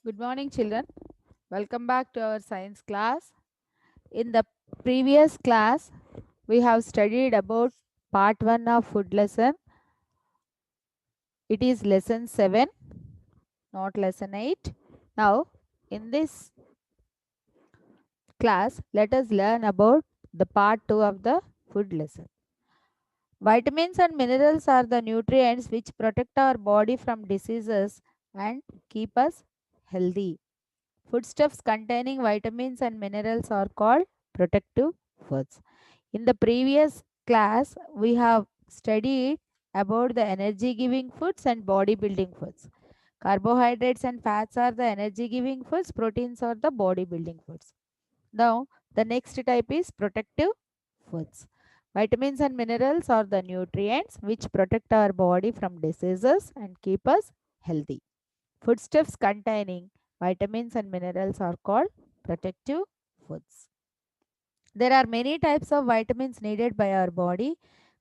Good morning, children. Welcome back to our science class. In the previous class, we have studied about part 1 of food lesson. It is lesson 7, not lesson 8. Now, in this class, let us learn about the part 2 of the food lesson. Vitamins and minerals are the nutrients which protect our body from diseases and keep us healthy. Foodstuffs containing vitamins and minerals are called protective foods. In the previous class, we have studied about the energy giving foods and bodybuilding foods. Carbohydrates and fats are the energy giving foods, proteins are the bodybuilding foods. Now, the next type is protective foods. Vitamins and minerals are the nutrients which protect our body from diseases and keep us healthy. Foodstuffs containing vitamins and minerals are called protective foods. There are many types of vitamins needed by our body.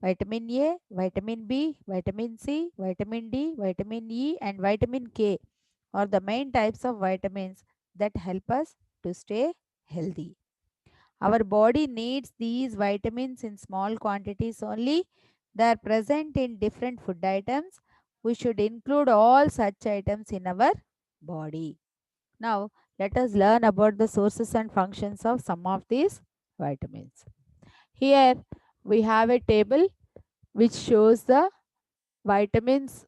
Vitamin A, vitamin B, vitamin C, vitamin D, vitamin E, and vitamin K are the main types of vitamins that help us to stay healthy. Our body needs these vitamins in small quantities only. They are present in different food items. We should include all such items in our body. Now, let us learn about the sources and functions of some of these vitamins. Here, we have a table which shows the vitamins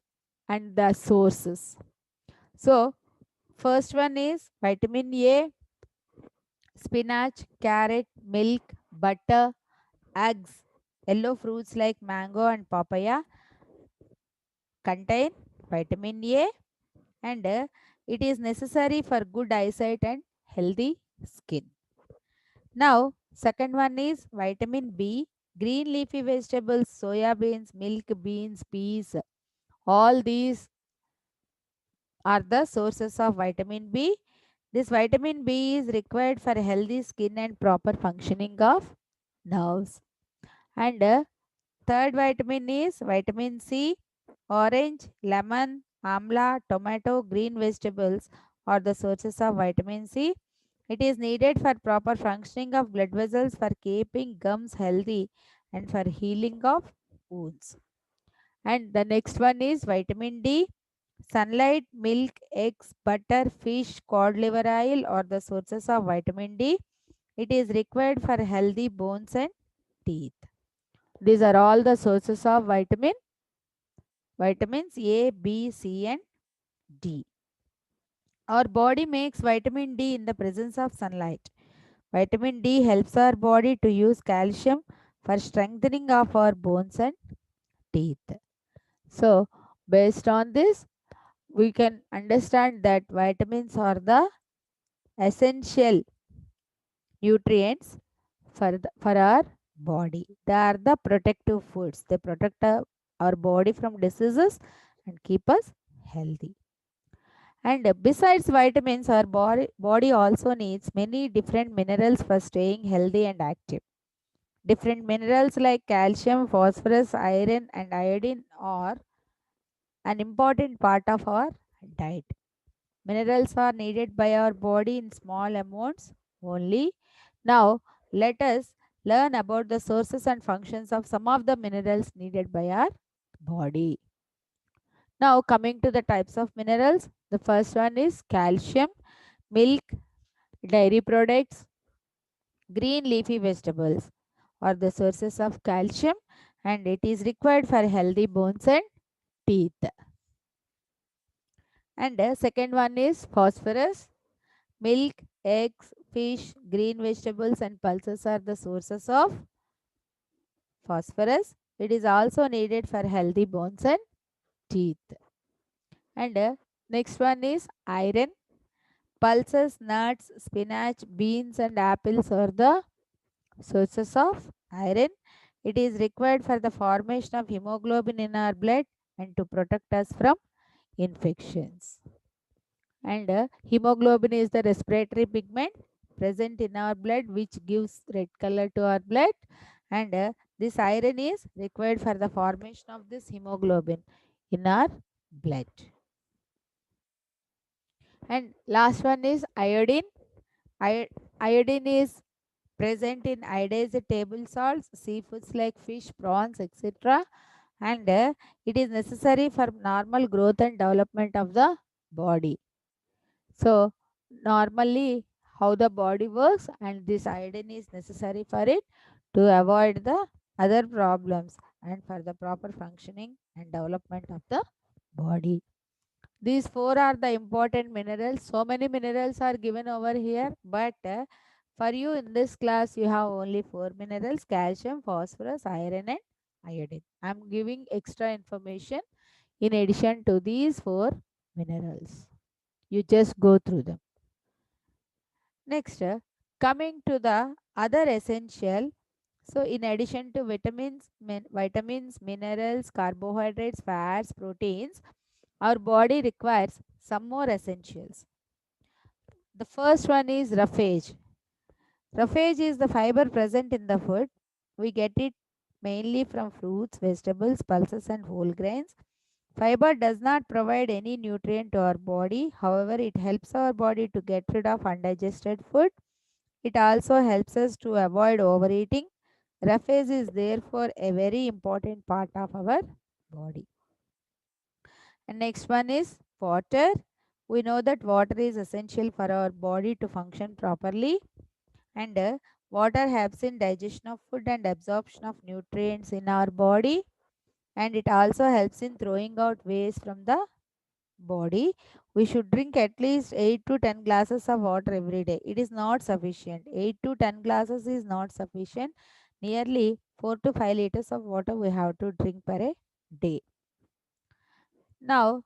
and the sources. So, first one is vitamin A, spinach, carrot, milk, butter, eggs, yellow fruits like mango and papaya contain vitamin A, and it is necessary for good eyesight and healthy skin. Now, second one is vitamin B, green leafy vegetables, soya beans, milk, beans, peas. All these are the sources of vitamin B. This vitamin B is required for healthy skin and proper functioning of nerves. And third vitamin is vitamin C, orange, lemon, amla, tomato, green vegetables are the sources of vitamin C. It is needed for proper functioning of blood vessels, for keeping gums healthy, and for healing of wounds. And the next one is vitamin D. Sunlight, milk, eggs, butter, fish, cod liver oil are the sources of vitamin D. It is required for healthy bones and teeth. These are all the sources of vitamins A, B, C, and D. Our body makes vitamin D in the presence of sunlight. Vitamin D helps our body to use calcium for strengthening of our bones and teeth. So, based on this, we can understand that vitamins are the essential nutrients for our body. They are the protective foods. They protect our body from diseases and keep us healthy. And besides vitamins, our body also needs many different minerals for staying healthy and active. Different minerals like calcium, phosphorus, iron, and iodine are an important part of our diet. Minerals are needed by our body in small amounts only. Now, let us learn about the sources and functions of some of the minerals needed by our body. Now, coming to the types of minerals, the first one is calcium, milk, dairy products, green leafy vegetables are the sources of calcium, and it is required for healthy bones and teeth. And the second one is phosphorus. Milk, eggs, fish, green vegetables, and pulses are the sources of phosphorus. It is also needed for healthy bones and teeth. And next one is iron. Pulses, nuts, spinach, beans, and apples are the sources of iron. It is required for the formation of hemoglobin in our blood and to protect us from infections. And hemoglobin is the respiratory pigment present in our blood which gives red color to our blood, and this iron is required for the formation of this hemoglobin in our blood. And last one is iodine. I- Iodine is present in iodized table salts, seafoods like fish, prawns, etc. And it is necessary for normal growth and development of the body. So, normally, how the body works, and this iodine is necessary for it to avoid the other problems and for the proper functioning and development of the body. These four are the important minerals. So many minerals are given over here, but for you in this class, you have only four minerals: calcium, phosphorus, iron, and iodine. I am giving extra information in addition to these four minerals. You just go through them. Next, coming to the other essential. So, in addition to vitamins, minerals, carbohydrates, fats, proteins, our body requires some more essentials. The first one is roughage. Roughage is the fiber present in the food. We get it mainly from fruits, vegetables, pulses, and whole grains. Fiber does not provide any nutrient to our body. However, it helps our body to get rid of undigested food. It also helps us to avoid overeating. Roughage is therefore a very important part of our body. And next one is water. We know that water is essential for our body to function properly, and water helps in digestion of food and absorption of nutrients in our body, and it also helps in throwing out waste from the body. We should drink at least 8 to 10 glasses of water every day. It is not sufficient. 8 to 10 glasses is not sufficient. Nearly 4 to 5 liters of water we have to drink per a day. Now,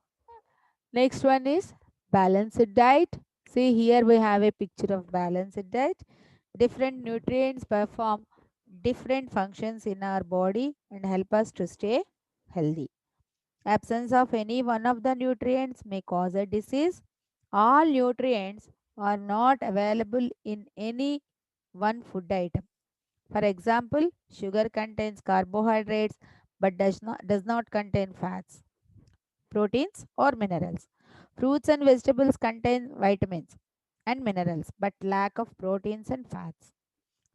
next one is balanced diet. See, here we have a picture of balanced diet. Different nutrients perform different functions in our body and help us to stay healthy. Absence of any one of the nutrients may cause a disease. All nutrients are not available in any one food item. For example, sugar contains carbohydrates but does not contain fats, proteins, or minerals. Fruits and vegetables contain vitamins and minerals but lack of proteins and fats.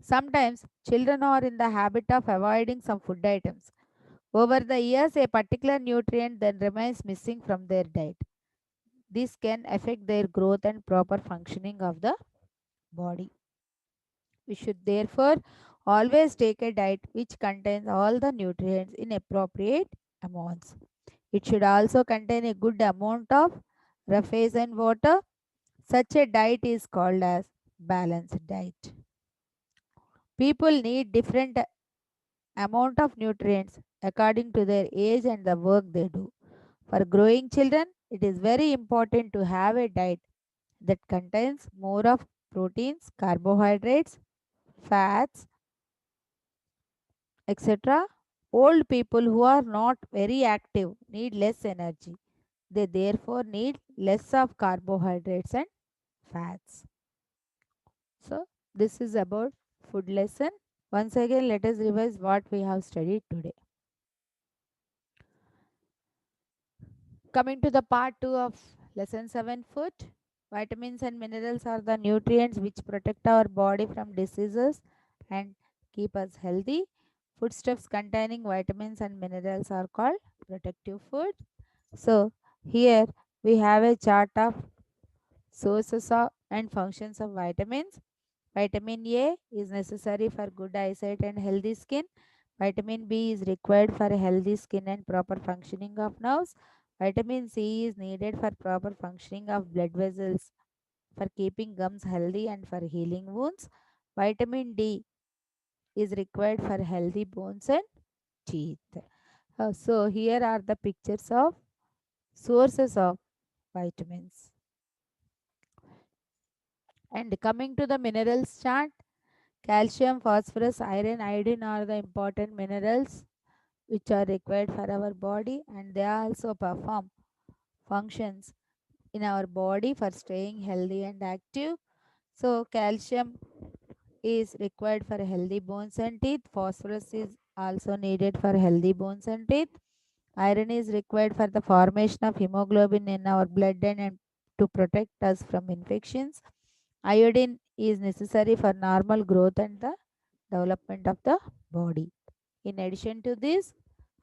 Sometimes children are in the habit of avoiding some food items. Over the years, a particular nutrient then remains missing from their diet. This can affect their growth and proper functioning of the body. We should therefore always take a diet which contains all the nutrients in appropriate amounts. It should also contain a good amount of roughage and water. Such a diet is called as balanced diet. People need different amount of nutrients according to their age and the work they do. For growing children, it is very important to have a diet that contains more of proteins, carbohydrates, fats, etc. Old people who are not very active need less energy. They therefore need less of carbohydrates and fats. So, this is about food lesson. Once again, let us revise what we have studied today. Coming to the part 2 of lesson 7, food. Vitamins and minerals are the nutrients which protect our body from diseases and keep us healthy. Foodstuffs containing vitamins and minerals are called protective food. So, here we have a chart of sources of and functions of vitamins. Vitamin A is necessary for good eyesight and healthy skin. Vitamin B is required for healthy skin and proper functioning of nerves. Vitamin C is needed for proper functioning of blood vessels, for keeping gums healthy and for healing wounds. Vitamin D is required for healthy bones and teeth. So here are the pictures of sources of vitamins. And coming to the minerals chart, calcium, phosphorus, iron, iodine are the important minerals which are required for our body, and they also perform functions in our body for staying healthy and active. So, calcium is required for healthy bones and teeth. Phosphorus is also needed for healthy bones and teeth. Iron is required for the formation of hemoglobin in our blood and to protect us from infections. Iodine is necessary for normal growth and the development of the body. In addition to this,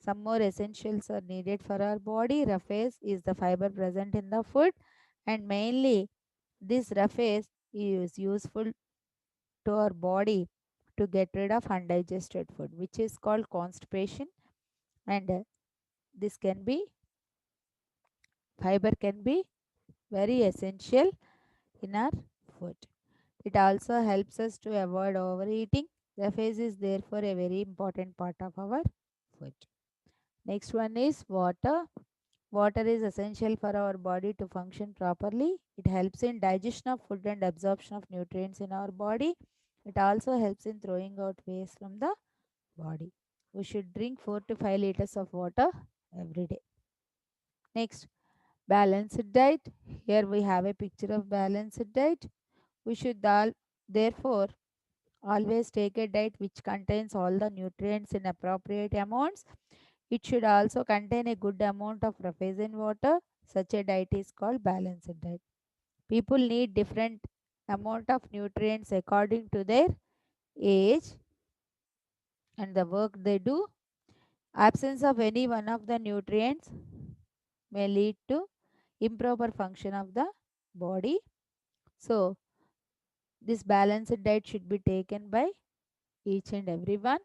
some more essentials are needed for our body. Roughage is the fiber present in the food, and mainly this roughage is useful to our body to get rid of undigested food, which is called constipation. And this can be fiber can be very essential in our food. It also helps us to avoid overeating. Roughage is therefore a very important part of our food. Next one is water. Water is essential for our body to function properly. It helps in digestion of food and absorption of nutrients in our body. It also helps in throwing out waste from the body. We should drink 4 to 5 liters of water every day. Next, balanced diet. Here we have a picture of balanced diet. We should therefore always take a diet which contains all the nutrients in appropriate amounts. It should also contain a good amount of roughage and water. Such a diet is called balanced diet. People need different amount of nutrients according to their age and the work they do. Absence of any one of the nutrients may lead to improper function of the body. So this balanced diet should be taken by each and everyone.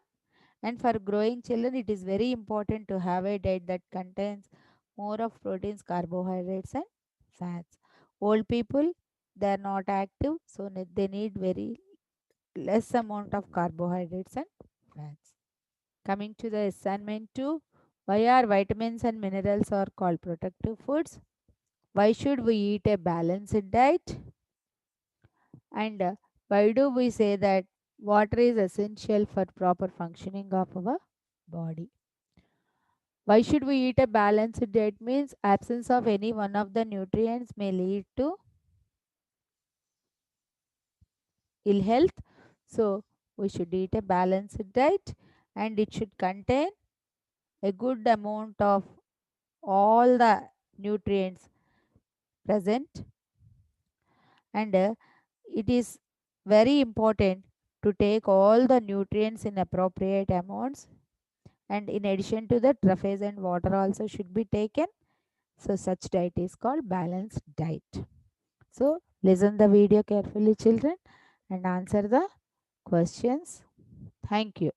And for growing children, it is very important to have a diet that contains more of proteins, carbohydrates, and fats. Old people, they are not active, so they need very less amount of carbohydrates and fats. Coming to the assignment 2, why are vitamins and minerals are called protective foods? Why should we eat a balanced diet? And why do we say that water is essential for proper functioning of our body? Why should we eat a balanced diet means absence of any one of the nutrients may lead to ill health. So we should eat a balanced diet and it should contain a good amount of all the nutrients present, and it is very important to take all the nutrients in appropriate amounts, and in addition to that roughage and water also should be taken. So such diet is called balanced diet. So listen the video carefully children and answer the questions. Thank you.